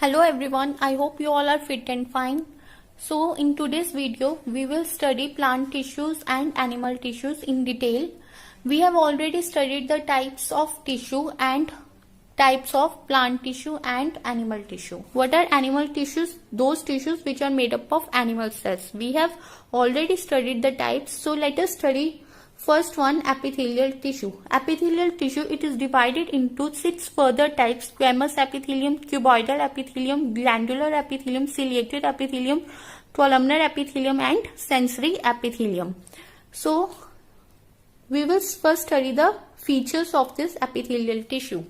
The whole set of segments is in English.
Hello everyone, I hope you all are fit and fine. So in today's video, we will study plant tissues and animal tissues in detail. We have already studied the types of tissue and types of plant tissue and animal tissue. What are animal tissues? Those tissues which are made up of animal cells. We have already studied the types. So let us study first one, epithelial tissue. Epithelial tissue, it is divided into 6 further types: squamous epithelium, cuboidal epithelium, glandular epithelium, ciliated epithelium, columnar epithelium and sensory epithelium. So we will first study the features of this epithelial tissue.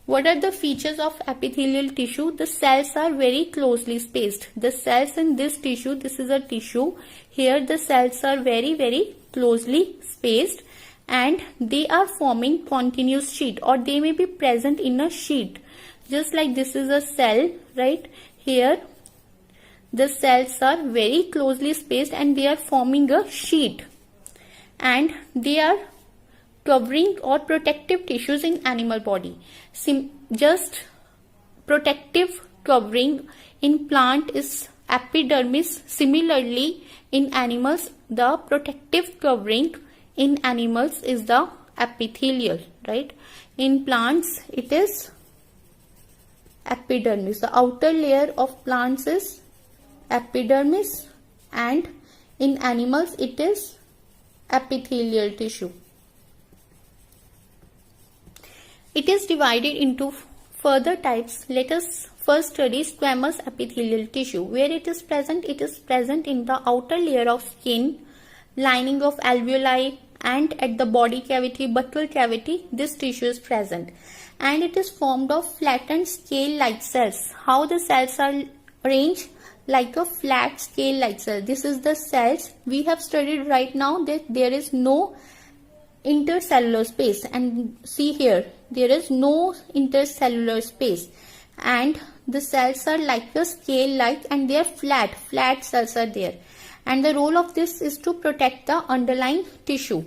What are the features of epithelial tissue? The cells are very closely spaced. The cells in this tissue, this is a tissue. Here the cells are very closely spaced and they are forming continuous sheet, or they may be present in a sheet. Just like this is a cell, right? Here the cells are very closely spaced and they are forming a sheet, and they are covering or protective tissues in animal body. Just protective covering in plant is epidermis. Similarly, in animals, the protective covering in animals is the epithelial, right? In plants, it is epidermis. The outer layer of plants is epidermis, and in animals, it is epithelial tissue. It is divided into further types. Let us first study squamous epithelial tissue. Where it is present in the outer layer of skin, lining of alveoli, and at the body cavity, buccal cavity, this tissue is present. And it is formed of flattened scale-like cells. How the cells are arranged? Like a flat scale-like cell. This is the cells. We have studied right now that there is no intercellular space, and see here, there is no intercellular space, and the cells are like a scale like, and they are flat cells are there, and the role of this is to protect the underlying tissue.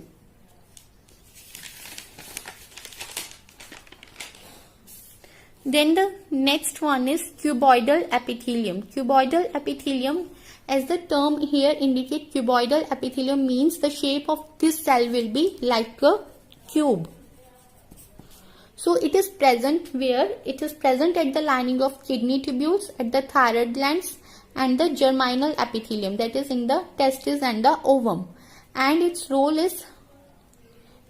Then the next one is cuboidal epithelium. Cuboidal epithelium, as the term here indicates, cuboidal epithelium means the shape of this cell will be like a cube. So it is present where? It is present at the lining of kidney tubules, at the thyroid glands, and the germinal epithelium, that is in the testis and the ovum. And its role is,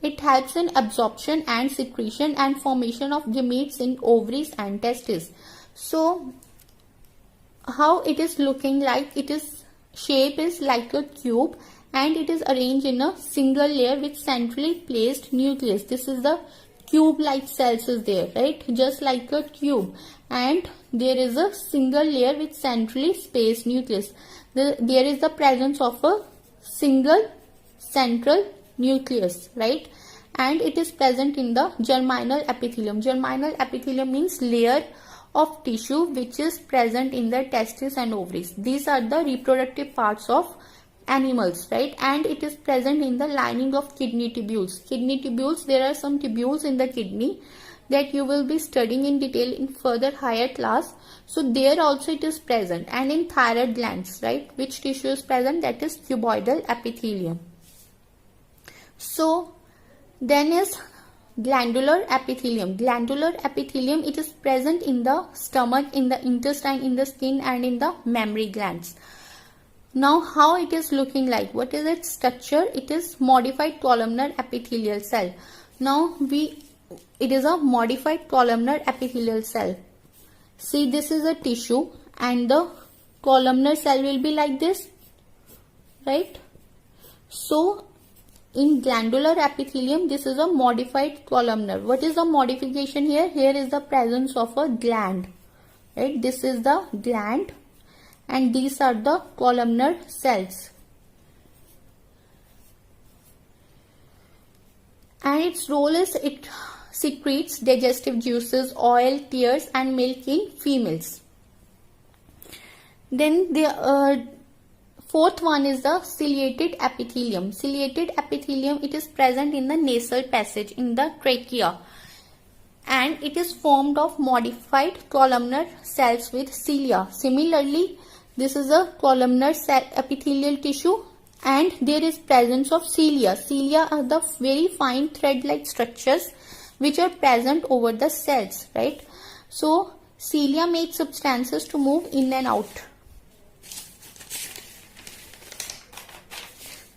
it helps in absorption and secretion and formation of gametes in ovaries and testes. So how it is looking like? It is shape is like a cube, and it is arranged in a single layer with centrally placed nucleus. This is the cube like cells is there, right? Just like a cube, and there is a single layer with centrally spaced nucleus. There is the presence of a single central nucleus, right? And it is present in the germinal epithelium. Germinal epithelium means layer of tissue which is present in the testes and ovaries. These are the reproductive parts of animals, right? And it is present in the lining of kidney tubules. Kidney tubules, there are some tubules in the kidney that you will be studying in detail in further higher class. So there also it is present. And in thyroid glands, right? Which tissue is present? That is cuboidal epithelium. So then is glandular epithelium. Glandular epithelium, it is present in the stomach, in the intestine, in the skin, and in the mammary glands. Now how it is looking like? What is its structure? It is modified columnar epithelial cell. Now it is a modified columnar epithelial cell. See, this is a tissue and the columnar cell will be like this, right? So in glandular epithelium, this is a modified columnar. What is the modification here? Here is the presence of a gland, right? This is the gland, and these are the columnar cells. And its role is, it secretes digestive juices, oil, tears, and milk in females. Then the fourth one is the ciliated epithelium. Ciliated epithelium, it is present in the nasal passage, in the trachea, and it is formed of modified columnar cells with cilia. Similarly, this is a columnar cell epithelial tissue and there is presence of cilia. Cilia are the very fine thread-like structures which are present over the cells, right? So, cilia make substances to move in and out.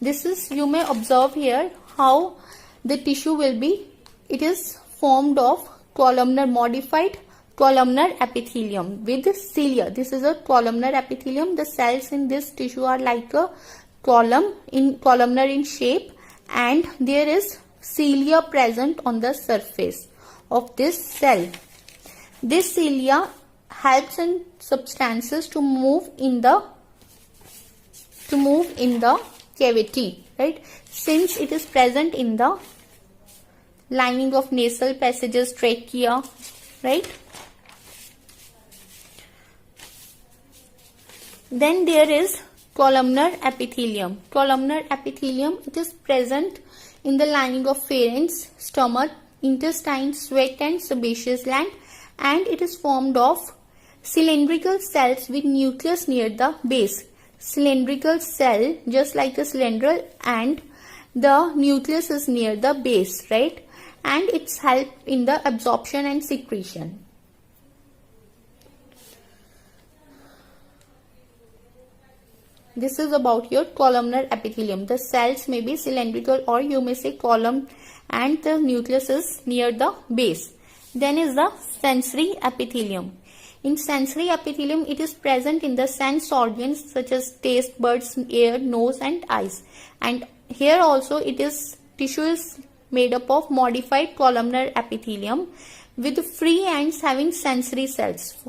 This is, you may observe here how the tissue will be. It is formed of columnar, modified columnar epithelium with cilia. This is a columnar epithelium. The cells in this tissue are like a columnar in shape, and there is cilia present on the surface of this cell. This cilia helps in substances to move in the cavity, right? Since it is present in the lining of nasal passages, trachea, right? Then there is columnar epithelium. Columnar epithelium, it is present in the lining of pharynx, stomach, intestine, sweat and sebaceous gland, and it is formed of cylindrical cells with nucleus near the base. Cylindrical cell, just like a cylinder, and the nucleus is near the base, right? And it's help in the absorption and secretion. This is about your columnar epithelium. The cells may be cylindrical or you may say column, and the nucleus is near the base. Then is the sensory epithelium. In sensory epithelium, it is present in the sense organs such as taste buds, ear, nose and eyes. And here also tissue is made up of modified columnar epithelium with free ends having sensory cells.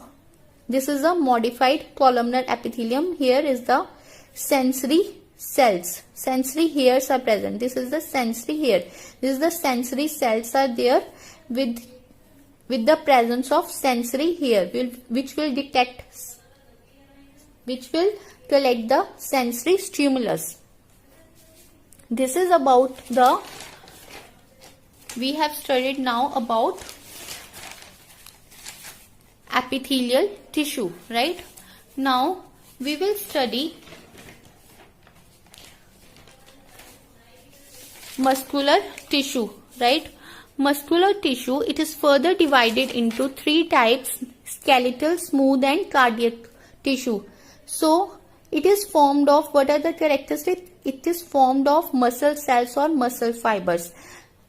This is a modified columnar epithelium. Here is the sensory cells. Sensory hairs are present. This is the sensory hair. This is the sensory cells are there with the presence of sensory hair, which will collect the sensory stimulus. This is about we have studied now about epithelial tissue, right? Now we will study muscular tissue, right? Muscular tissue, it is further divided into three types: skeletal, smooth and cardiac tissue. So it is formed of, what are the characteristics? It is formed of muscle cells or muscle fibers.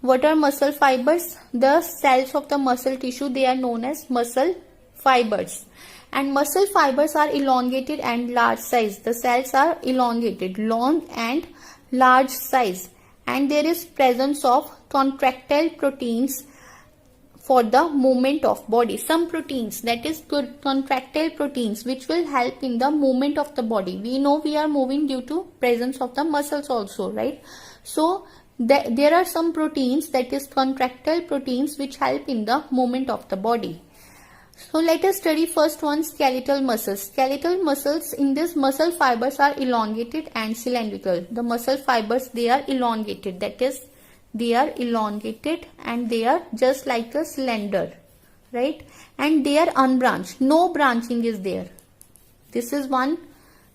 What are muscle fibers? The cells of the muscle tissue, they are known as muscle fibers. And muscle fibers are elongated and large size. The cells are elongated, long and large size. And there is presence of contractile proteins for the movement of body. Some proteins, that is good contractile proteins, which will help in the movement of the body. We know we are moving due to presence of the muscles also, right? So there are some proteins, that is contractile proteins, which help in the movement of the body. So let us study first one, skeletal muscles. Skeletal muscles, in this muscle fibers are elongated and cylindrical. The muscle fibers, they are elongated, that is they are elongated and they are just like a cylinder, right? And they are unbranched, no branching is there. This is one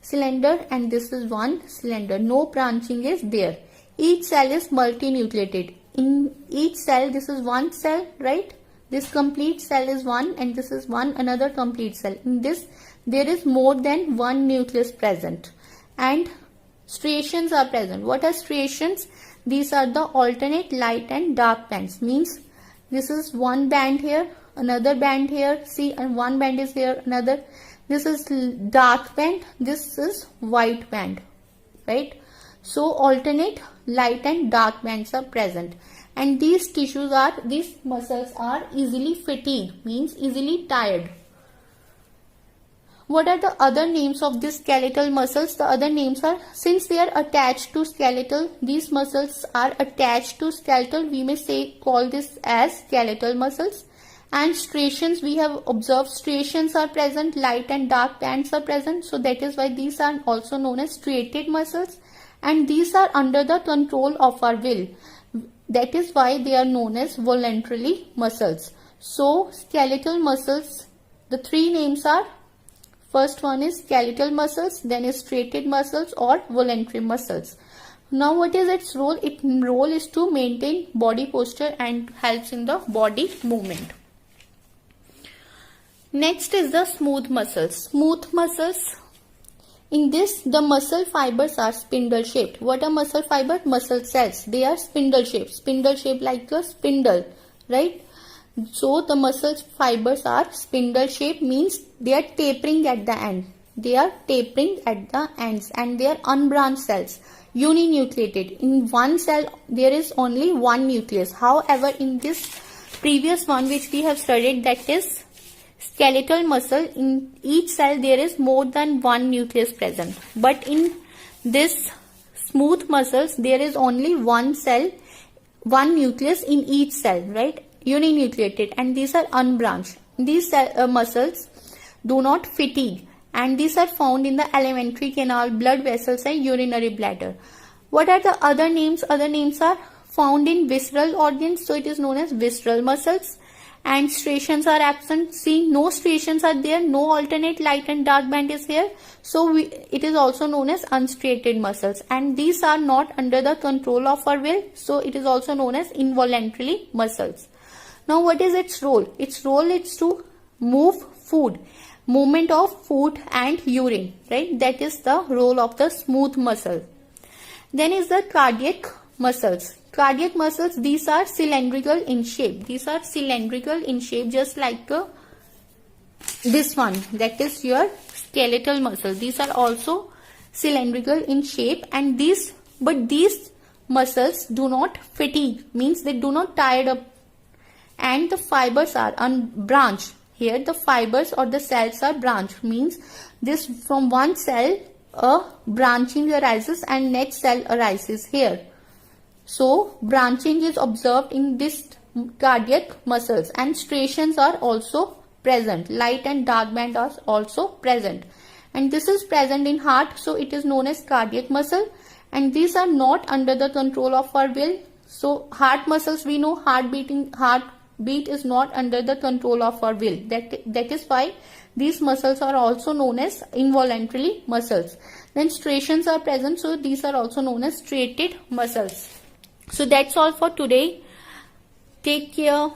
cylinder and this is one cylinder, no branching is there. Each cell is multinucleated. In each cell, this is one cell, right? This complete cell is one and this is one another complete cell. In this, there is more than one nucleus present and striations are present. What are striations? These are the alternate light and dark bands. Means this is one band here, another band here, see, and one band is here, another. This is dark band, this is white band, right? So alternate light and dark bands are present. And these muscles are easily fatigued, means easily tired. What are the other names of these skeletal muscles? The other names are, since they are attached to skeletal, these muscles are attached to skeletal, we may call this as skeletal muscles. And striations, we have observed striations are present, light and dark bands are present. So that is why these are also known as striated muscles. And these are under the control of our will. That is why they are known as voluntary muscles. So skeletal muscles, the three names are, first one is skeletal muscles, then is striated muscles or voluntary muscles. Now what is its role? Its role is to maintain body posture and helps in the body movement. Next is the smooth muscles. Smooth muscles, in this the muscle fibers are spindle shaped. What are muscle fiber? Muscle cells. They are spindle shaped. Spindle shaped like a spindle, right? So the muscle fibers are spindle shaped, means they are tapering at the end. They are tapering at the ends and they are unbranched cells, uninucleated. In one cell there is only one nucleus. However, in this previous one which we have studied, that is skeletal muscle, in each cell there is more than one nucleus present. But in this smooth muscles there is only one cell, one nucleus in each cell, right? Uninucleated, and these are unbranched. These muscles do not fatigue, and these are found in the alimentary canal, blood vessels and urinary bladder. What are the other names? Other names are found in visceral organs, so it is known as visceral muscles. And striations are absent. See, no striations are there, no alternate light and dark band is here, so it is also known as unstriated muscles. And these are not under the control of our will, so it is also known as involuntary muscles. Now what is its role? Its role is to move food, movement of food and urine, right? That is the role of the smooth muscle. Then is the cardiac muscles. Cardiac muscles, these are cylindrical in shape. These are cylindrical in shape, just like this one, that is your skeletal muscle. These are also cylindrical in shape, and these muscles do not fatigue, means they do not tire up, and the fibers are unbranched. Here the fibers or the cells are branched, means this from one cell a branching arises and next cell arises here. So branching is observed in this cardiac muscles, and striations are also present. Light and dark band are also present, and this is present in heart, so it is known as cardiac muscle. And these are not under the control of our will. So heart muscles, we know heartbeat is not under the control of our will. That is why these muscles are also known as involuntary muscles. Then striations are present, so these are also known as striated muscles. So that's all for today. Take care.